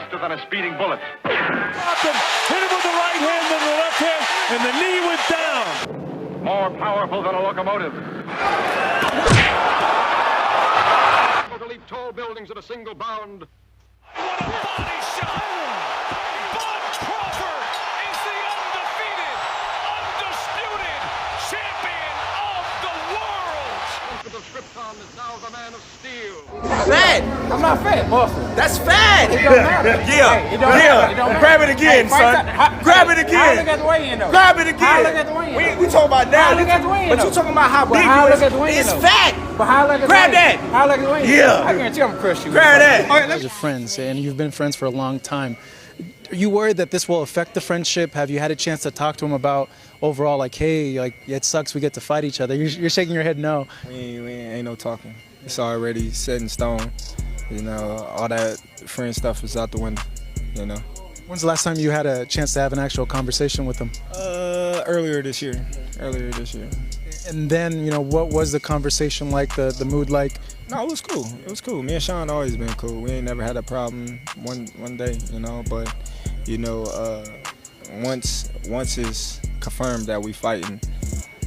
faster than a speeding bullet. Dropped him, hit him with the right hand, then the left hand, and the knee went down. More powerful than a locomotive. To leap tall buildings at a single bound. What a body shot! Bob Crawford is the undefeated, undisputed champion of the world! The Krypton is now the man of steel. Fat. I'm not fat, muscle. That's fat. It don't matter. Yeah. Hey, it don't matter. It don't matter. Grab it again, son. Grab it again. How I look at the weigh-in, though? Grab it again. How I look at the weigh-in? We talking about now. How I look at the weigh-in, But you though? talking about how big how I you look at the is. weigh-in, It's though? fat. But how I look at Grab the weigh-in? that. How I look at the weigh-in? Yeah. I guarantee I'm gonna crush you. Grab that. All right, let's You're friends, and you've been friends for a long time. Are you worried that this will affect the friendship? Have you had a chance to talk to him about overall, like, hey, like, it sucks we get to fight each other? You're shaking your head no. We ain't no talking. It's already set in stone. You know, all that friend stuff is out the window, you know. When's the last time you had a chance to have an actual conversation with him? Earlier this year. And then, you know, what was the conversation like, the mood like? No, it was cool. It was cool. Me and Sean always been cool. We ain't never had a problem one day, you know. But, you know, once it's confirmed that we fighting,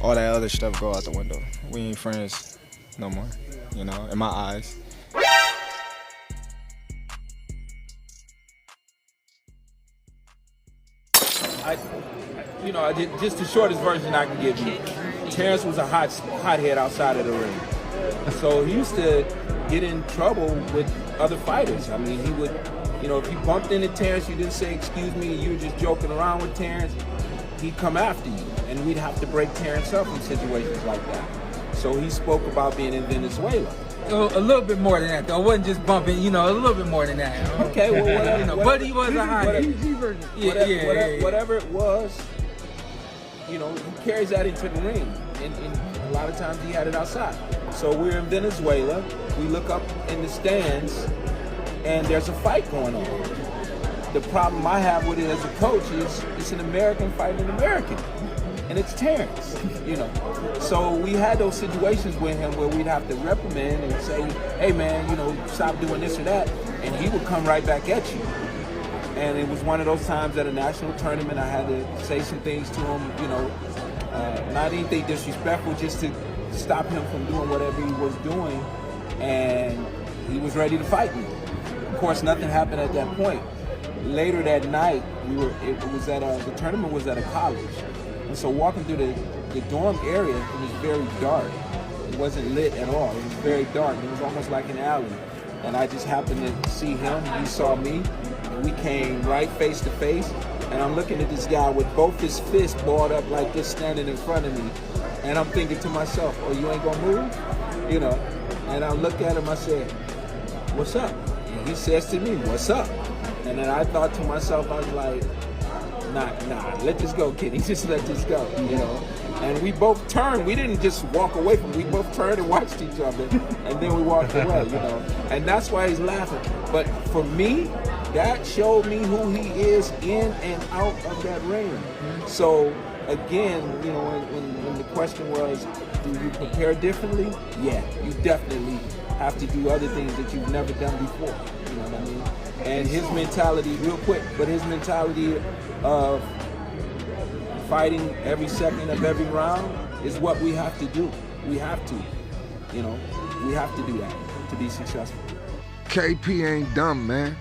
all that other stuff go out the window. We ain't friends no more, you know, in my eyes. just the shortest version I can give you. Terence was a hothead outside of the ring. So he used to get in trouble with other fighters. I mean, he would, you know, if you bumped into Terence, you didn't say excuse me, you were just joking around with Terence, he'd come after you. And we'd have to break Terence up in situations like that. So he spoke about being in Venezuela. A little bit more than that, though. It wasn't just bumping, you know, a little bit more than that. Okay, well, whatever. You know, but he was a high. Whatever it was, you know, he carries that into the ring. And a lot of times he had it outside. So we're in Venezuela. We look up in the stands, and there's a fight going on. The problem I have with it as a coach is it's an American fighting an American. And it's Terence, you know. So we had those situations with him where we'd have to reprimand and say, hey man, you know, stop doing this or that. And he would come right back at you. And it was one of those times at a national tournament I had to say some things to him, you know, not anything disrespectful, just to stop him from doing whatever he was doing. And he was ready to fight me. Of course, nothing happened at that point. Later that night, the tournament was at a college. And so walking through the dorm area, it was very dark. It wasn't lit at all. It was very dark. It was almost like an alley. And I just happened to see him. He saw me. And we came right face to face. And I'm looking at this guy with both his fists balled up like this standing in front of me. And I'm thinking to myself, oh, you ain't gonna move? You know. And I look at him, I said, what's up? And he says to me, what's up? And then I thought to myself, I was like, Nah, let this go, kid. Just let this go, you know. And we both turned. We didn't just walk away from him. We both turned and watched each other, and then we walked away, you know. And that's why he's laughing. But for me, that showed me who he is in and out of that ring. So, again, you know, when the question was, do you prepare differently? Yeah, you definitely have to do other things that you've never done before. You know what I mean? And his mentality, real quick, but his mentality of fighting every second of every round is what we have to do. We have to, you know, we have to do that to be successful. KP ain't dumb, man.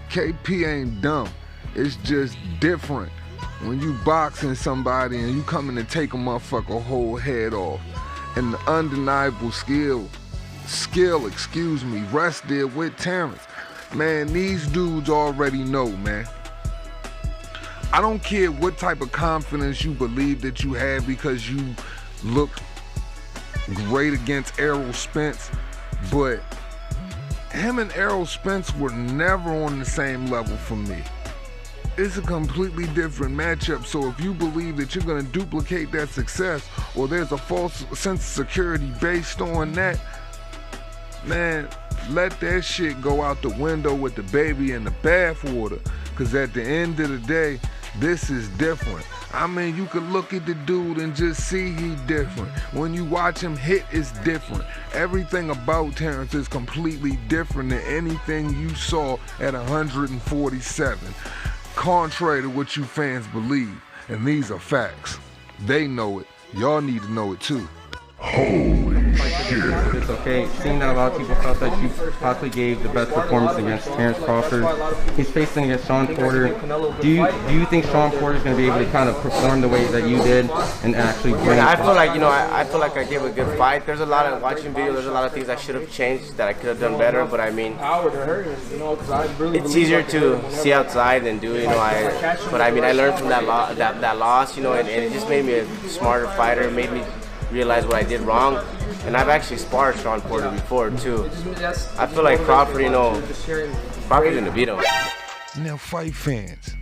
KP ain't dumb. It's just different. When you boxing somebody and you coming to take a motherfucker whole head off, and the undeniable skill, Russ did with Terence. Man, these dudes already know, man. I don't care what type of confidence you believe that you have because you looked great against Errol Spence, but him and Errol Spence were never on the same level for me. It's a completely different matchup, so if you believe that you're going to duplicate that success or there's a false sense of security based on that, man, let that shit go out the window with the baby in the bathwater. Because at the end of the day, This is different. I mean, you could look at the dude and just see he different. When you watch him hit, it's different. Everything about Terence is completely different than anything you saw at 147. Contrary to what you fans believe. And these are facts. They know it. Y'all need to know it too. Holy shit. It's okay. Seeing that a lot of people felt that you possibly gave the best performance against Terence Crawford. He's facing against Shawn Porter. Do you think Shawn Porter is going to be able to kind of perform the way that you did and actually bring I feel like, I feel like I gave a good fight. There's a lot of watching video, there's a lot of things I should have changed that I could have done better, but I mean, it's easier to see outside than do, but I mean, I learned from that loss, and it just made me a smarter fighter, made me realize what I did wrong. And I've actually sparred Shawn Porter before too. I feel like Crawford, Crawford's gonna beat him. Now fight fans,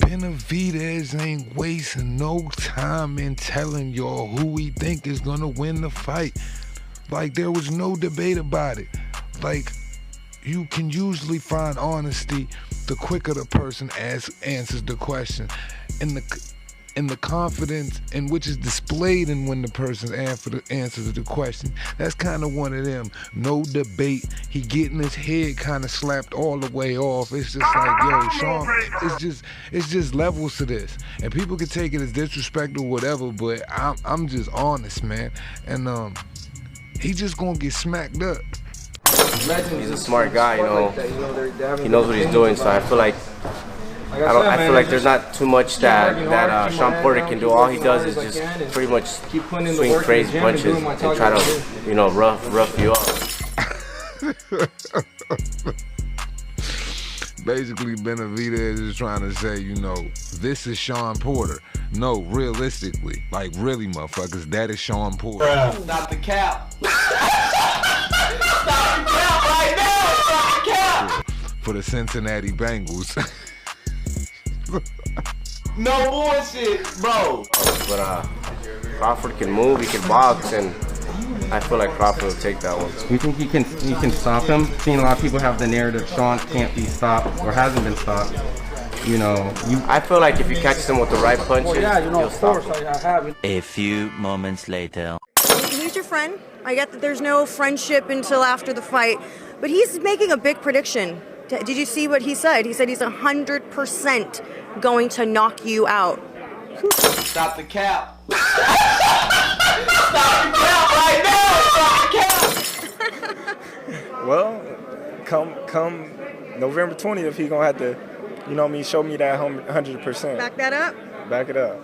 Benavidez ain't wasting no time in telling y'all who we think is gonna win the fight. Like, there was no debate about it. Like, you can usually find honesty the quicker the person answers the question. And the confidence in which is displayed in when the person answers the question. That's kind of one of them. No debate. He getting his head kind of slapped all the way off. It's just like, yo, Shawn, it's just levels to this. And people can take it as disrespect or whatever, but I'm just honest, man. And he just gonna get smacked up. He's a smart guy, He knows what he's doing, so I feel like I feel like there's not too much that Shawn Porter can do. All he does is just pretty much swing crazy punches and try to, rough you up. Basically, Benavidez is trying to say, this is Shawn Porter. No, realistically, like really, motherfuckers, that is Shawn Porter. Stop the cap. Stop the cap right now. Stop the cap. For the Cincinnati Bengals. No bullshit, bro. But Crawford can move, he can box, and I feel like Crawford will take that one. You think you can stop him? Seeing a lot of people have the narrative Shawn can't be stopped or hasn't been stopped. I feel like if you catch him with the right punches, you'll stop him. A few moments later. He's your friend. I get that there's no friendship until after the fight, but he's making a big prediction. Did you see what he said? He said he's 100% going to knock you out. Stop the cap. Stop the cap right now. Stop the cap. Well, come November 20th, he gonna have to, show me that 100%. Back that up? Back it up.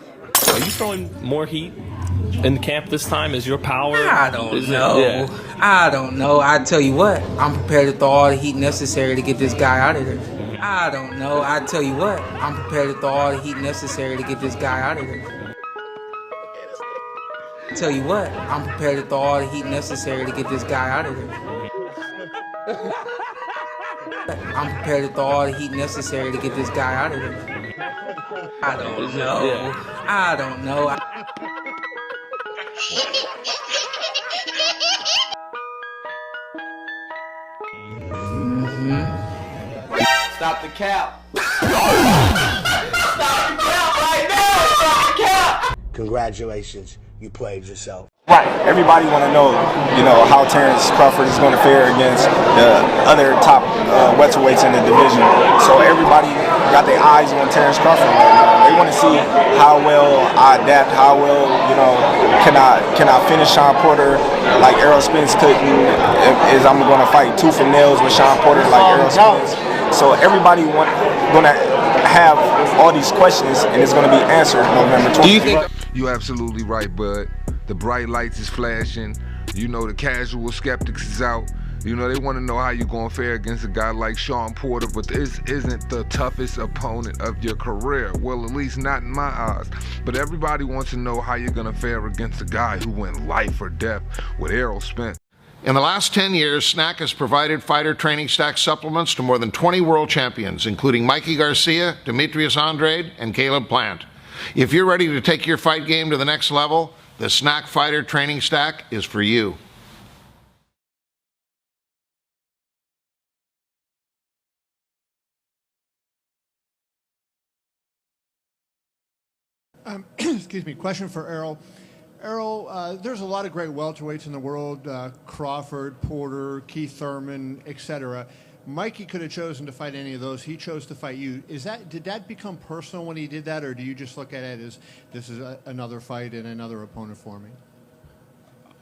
Are you throwing more heat in camp this time? Is your power? I don't know. I don't know. I tell you what, I'm prepared to throw all the heat necessary to get this guy out of there. I don't know. I tell you what, I'm prepared to throw all the heat necessary to get this guy out of there. I tell you what, I'm prepared to throw all the heat necessary to get this guy out of there. I'm prepared to throw all the heat necessary to get this guy out of there. I don't know. I don't know. Stop the cap. Stop the cap right now. Stop the cap. Congratulations, you played yourself. Right. Everybody want to know, how Terence Crawford is going to fare against the other top welterweights in the division. So everybody got their eyes on Terence Crawford right now. They want to see how well I adapt, how well, can I finish Shawn Porter like Errol Spence couldn't? Is I'm going to fight tooth and nails with Shawn Porter like Errol Spence? So everybody going to have all these questions, and it's going to be answered November 20th. Do you think? You're absolutely right, bud. The bright lights is flashing. The casual skeptics is out. They want to know how you're going to fare against a guy like Shawn Porter, but this isn't the toughest opponent of your career. Well, at least not in my eyes. But everybody wants to know how you're going to fare against a guy who went life or death with Errol Spence. In the last 10 years, SNAC has provided fighter training stack supplements to more than 20 world champions, including Mikey Garcia, Demetrius Andrade, and Caleb Plant. If you're ready to take your fight game to the next level, the SNAC Fighter Training Stack is for you. Excuse me, question for Errol. Errol, there's a lot of great welterweights in the world, Crawford, Porter, Keith Thurman, etc. Mikey could have chosen to fight any of those. He chose to fight you. Did that become personal when he did that, or do you just look at it as this is another fight and another opponent for me?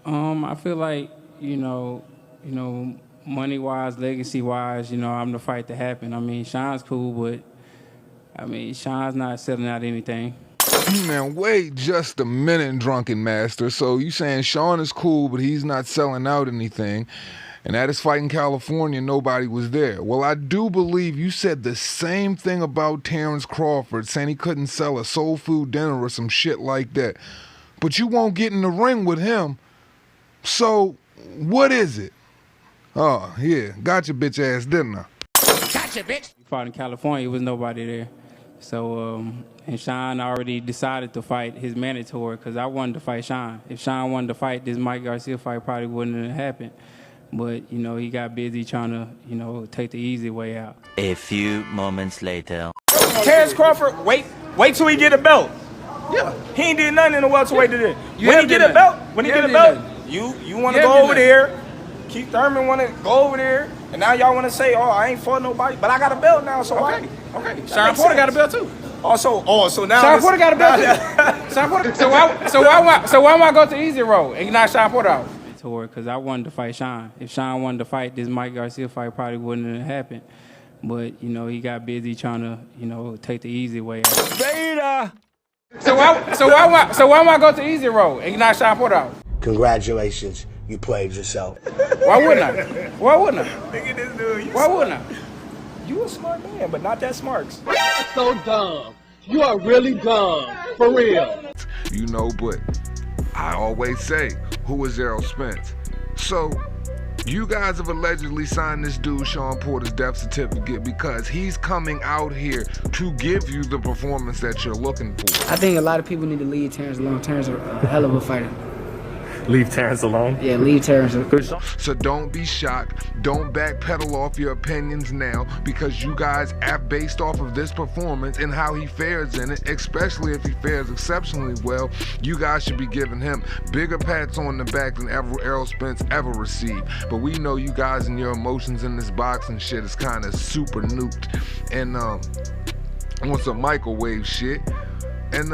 I feel like, money-wise, legacy-wise, I'm the fight to happen. I mean, Sean's cool, but, Sean's not selling out anything. Man, wait just a minute, Drunken Master. So you saying Sean is cool, but he's not selling out anything. And at his fight in California, nobody was there. Well, I do believe you said the same thing about Terence Crawford, saying he couldn't sell a soul food dinner or some shit like that. But you won't get in the ring with him. So, what is it? Oh, yeah, gotcha, bitch ass, didn't I? Gotcha, bitch! We fought in California, there was nobody there. So, and Sean already decided to fight his mandatory because I wanted to fight Sean. If Sean wanted to fight, this Mike Garcia fight probably wouldn't have happened. But, he got busy trying to, take the easy way out. A few moments later. Terence Crawford, wait till he get a belt. Yeah. He ain't did nothing in the welterweight today. When he get a belt, you want to go over there. Keith Thurman want to go over there. And now y'all want to say, I ain't fought nobody. But I got a belt now, so okay. Sean Porter got a belt too. So now Sean Porter got a belt too. Sean Porter. So why am I go to easy road and knock Sean Porter out? Because I wanted to fight Sean. If Sean wanted to fight, this Mike Garcia fight probably wouldn't have happened. But, he got busy trying to, take the easy way out. Beta! So why am I go to easy road and knock Sean Porter out? Congratulations, you played yourself. Why wouldn't I? Look at this dude. Why wouldn't I? You a smart man, but not that smart. So dumb. You are really dumb. For real. But I always say, who is Errol Spence? So, you guys have allegedly signed this dude, Sean Porter's death certificate because he's coming out here to give you the performance that you're looking for. I think a lot of people need to leave Terence alone. Terence is a hell of a fighter. Leave Terence alone? Yeah, leave Terence alone. So don't be shocked. Don't backpedal off your opinions now because you guys have based off of this performance and how he fares in it, especially if he fares exceptionally well, you guys should be giving him bigger pats on the back than Errol Spence ever received. But we know you guys and your emotions in this boxing shit is kind of super nuked and on some microwave shit. And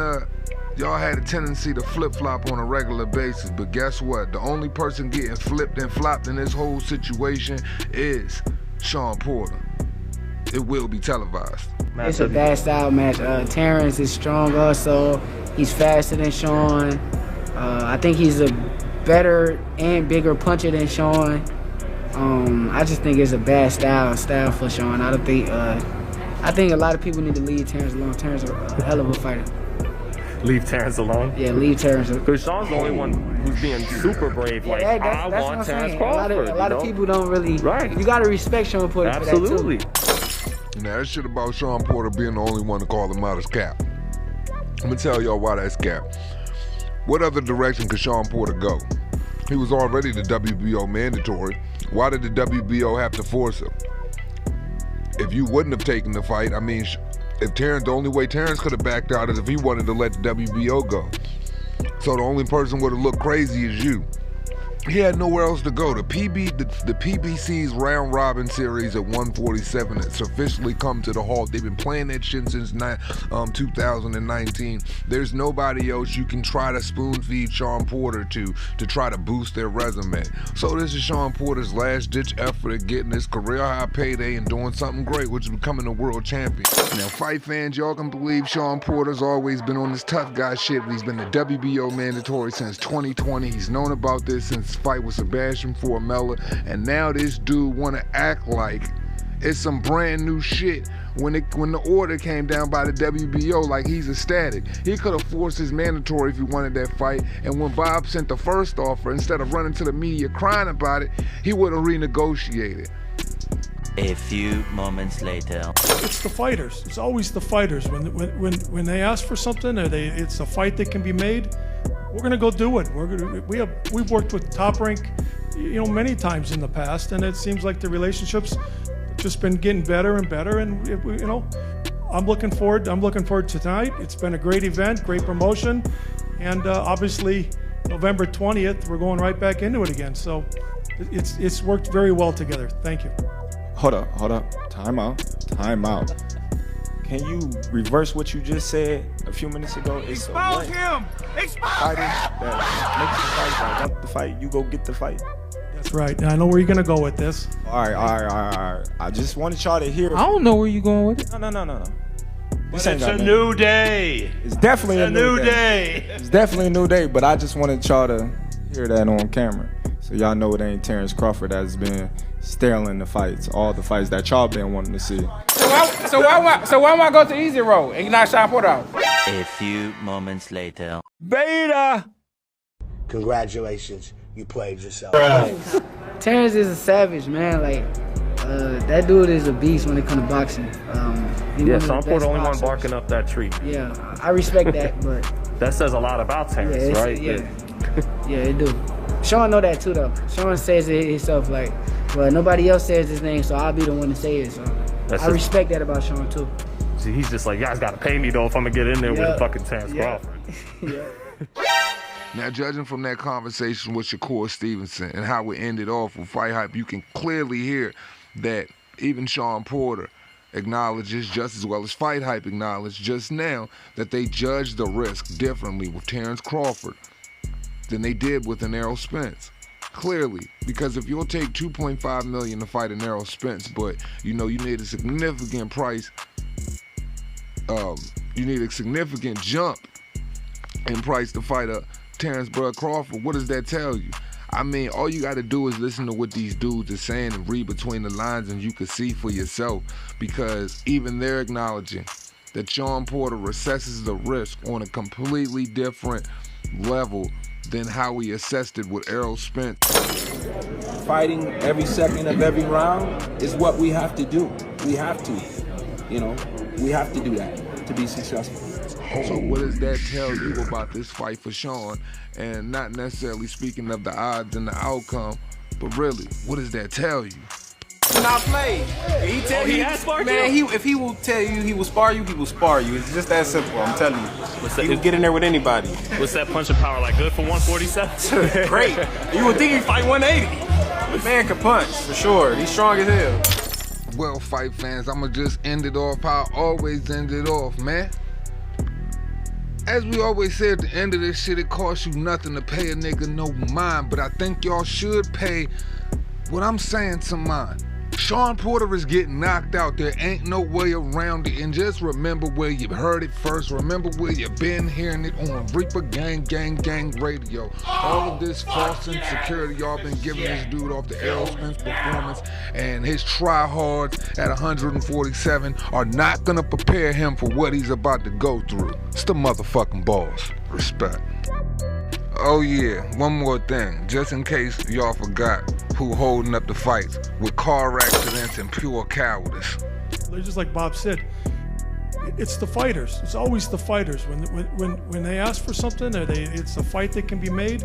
y'all had a tendency to flip-flop on a regular basis, but guess what? The only person getting flipped and flopped in this whole situation is Sean Porter. It will be televised. It's a bad style match. Terence is strong also. He's faster than Sean. I think he's a better and bigger puncher than Sean. I just think it's a bad style for Sean. I think a lot of people need to leave Terence alone. Terence is a hell of a fighter. Leave Terence alone? Yeah, leave Terence alone. Because Sean's the only one who's being super brave. Yeah, like, that's I want Terence Crawford. A lot of people don't really. Right. You got to respect Sean Porter. Absolutely. For that too. Now, that shit about Sean Porter being the only one to call him out is cap. I'm going to tell y'all why that's cap. What other direction could Sean Porter go? He was already the WBO mandatory. Why did the WBO have to force him? If you wouldn't have taken the fight, if Terence, the only way Terence could have backed out is if he wanted to let the WBO go. So the only person would have looked crazy is you. He had nowhere else to go. The PBC's round robin series at 147 has officially come to the halt. They've been playing that shit since 2019. There's nobody else you can try to spoon feed Sean Porter to try to boost their resume. So this is Sean Porter's last ditch effort at getting his career high payday and doing something great, which is becoming a world champion. Now fight fans, y'all can believe Sean Porter's always been on this tough guy shit, but he's been the WBO mandatory since 2020. He's known about this since fight with Sebastian Formella, and now this dude want to act like it's some brand new shit when the order came down by the WBO, like he's ecstatic. He could have forced his mandatory if he wanted that fight, and when Bob sent the first offer, instead of running to the media crying about it, he would have renegotiated. A few moments later. It's the fighters. It's always the fighters. When they ask for something, or it's a fight that can be made, we're gonna go do it. We've worked with Top Rank, many times in the past, and it seems like the relationships just been getting better and better. And I'm looking forward to tonight. It's been a great event, great promotion, and obviously November 20th, we're going right back into it again. So it's worked very well together. Thank you. Hold up. Time out. Can you reverse what you just said a few minutes ago? It's Expose him! Expose fighters that makes the fight, that want the fight, you go get the fight. That's right. Now I know where you're gonna go with this. All right. I just wanted y'all to hear. I don't know where you going with it. No. It's a new day. It's definitely a new day. It's definitely a new day, but I just wanted y'all to hear that on camera. So y'all know it ain't Terence Crawford that's been stealing the fights, all the fights that y'all been wanting to see. So why am I go to easy road and not Sean Porter out? A few moments later. Beta! Congratulations, you played yourself. Terence is a savage, man. Like, that dude is a beast when it comes to boxing. Yeah, Sean Porter only one barking up that tree. Yeah, I respect that, but that says a lot about Terence, right? Yeah, it do. Sean know that too, though. Sean says it himself, like, well, nobody else says his name, so I'll be the one to say it. So I respect that about Sean too. See, he's just like, you guys gotta pay me though if I'm gonna get in there with fucking Terence Crawford. Now, judging from that conversation with Shakur Stevenson and how it ended off with Fight Hype, you can clearly hear that even Sean Porter acknowledges, just as well as Fight Hype acknowledged just now, that they judged the risk differently with Terence Crawford than they did with an Errol Spence. Clearly, because if you'll take $2.5 million to fight an Errol Spence, but you need a significant price, you need a significant jump in price to fight a Terence Crawford, what does that tell you? I mean, all you gotta do is listen to what these dudes are saying and read between the lines, and you can see for yourself, because even they're acknowledging that Sean Porter assesses the risk on a completely different level than how he assessed it with Errol Spence. Fighting every second of every round is what we have to do. We have to, we have to do that to be successful. So what does that tell you about this fight for Sean? And not necessarily speaking of the odds and the outcome, but really, what does that tell you? Not play. He tell you, man. If he will tell you he will spar you, he will spar you. It's just that simple. I'm telling you. He will get in there with anybody. What's that punching power like? Good for 147? Great. You would think he'd fight 180. Man can punch for sure. He's strong as hell. Well, fight fans, I'ma just end it off how I always end it off, man. As we always say at the end of this shit, it costs you nothing to pay a nigga no mind, but I think y'all should pay what I'm saying to mine. Sean Porter is getting knocked out. There ain't no way around it. And just remember where you heard it first. Remember where you've been hearing it on Reaper Gang Radio. All of this false insecurity y'all been giving this dude off the Errol Spence performance and his tryhards at 147 are not gonna prepare him for what he's about to go through. It's the motherfucking boss. Respect. Oh yeah, one more thing, just in case y'all forgot who holding up the fights with car accidents and pure cowardice. They're just like Bob said, it's the fighters. It's always the fighters. When they ask for something or it's a fight that can be made,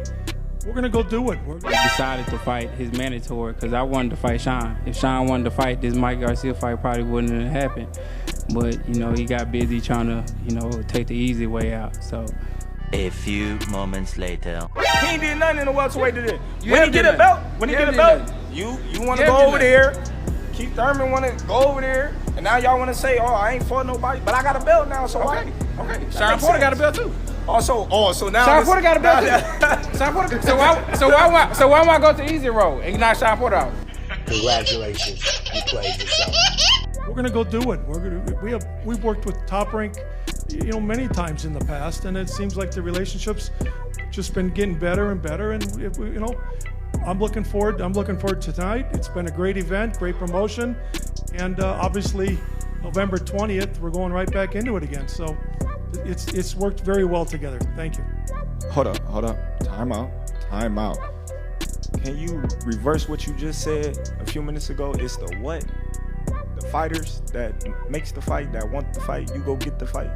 we're gonna go do it. I decided to fight his mandatory because I wanted to fight Sean. If Sean wanted to fight, this Mike Garcia fight probably wouldn't have happened. But he got busy trying to, take the easy way out. So. A few moments later. He ain't did nothing in the welterweight today. When he get a belt, you want to go over there. Keith Thurman want to go over there, and now y'all want to say, oh, I ain't fought nobody, but I got a belt now, so okay. Sean Porter got a belt too. So now Sean Porter got a belt too. Sean Porter. So why am I go to easy road and knock Sean Porter out? Congratulations, you played yourself. We're gonna go do it. We've worked with Top Rank, many times in the past, and it seems like the relationship's just been getting better and better. And I'm looking forward to tonight. It's been a great event, great promotion, and obviously November 20th, we're going right back into it again. So it's worked very well together. Thank you. Hold up. Time out. Can you reverse what you just said a few minutes ago? It's the what? The fighters that makes the fight, that want the fight, you go get the fight.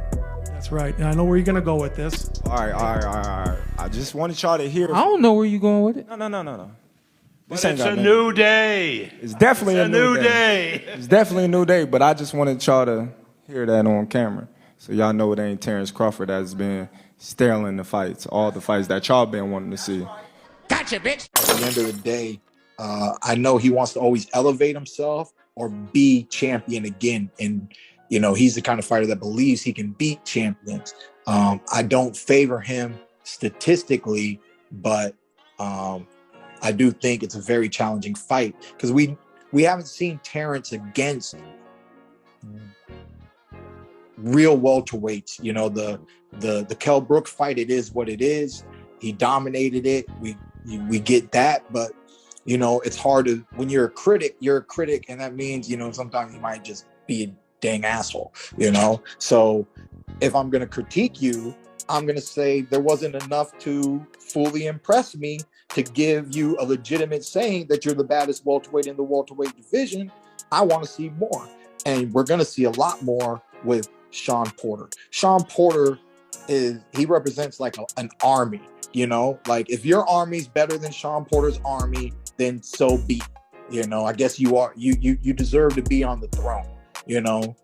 That's right. Now I know where you're gonna go with this. All right. I just wanted y'all to hear. I don't know where you're going with it. No. It's a new day. It's definitely a new day. It's definitely a new day, but I just wanted y'all to hear that on camera. So y'all know it ain't Terence Crawford that's been stealing the fights, all the fights that y'all been wanting to see. Gotcha, bitch. At the end of the day, I know he wants to always elevate himself or be champion again. And, you know, he's the kind of fighter that believes he can beat champions. I don't favor him statistically, but I do think it's a very challenging fight because we haven't seen Terence against real welterweights. You know, the Kell Brook fight, it is what it is. He dominated it. We get that, but you know, it's hard to, when you're a critic, and that means, you know, sometimes you might just be a dang asshole, you know? So if I'm going to critique you, I'm going to say there wasn't enough to fully impress me to give you a legitimate saying that you're the baddest welterweight in the welterweight division. I want to see more. And we're going to see a lot more with Shawn Porter. Shawn Porter he represents like an army, you know? Like if your army's better than Shawn Porter's army, then so be it. You know, I guess you deserve to be on the throne, you know?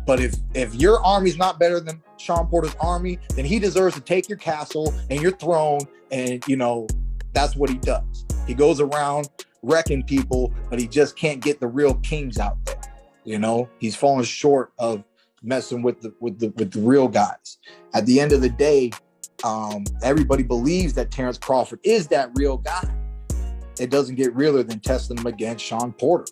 But if your army's not better than Shawn Porter's army, then he deserves to take your castle and your throne. And, you know, that's what he does. He goes around wrecking people, but he just can't get the real kings out there. You know, he's fallen short of messing with the real guys. At the end of the day, everybody believes that Terence Crawford is that real guy. It doesn't get realer than testing him against Shawn Porter.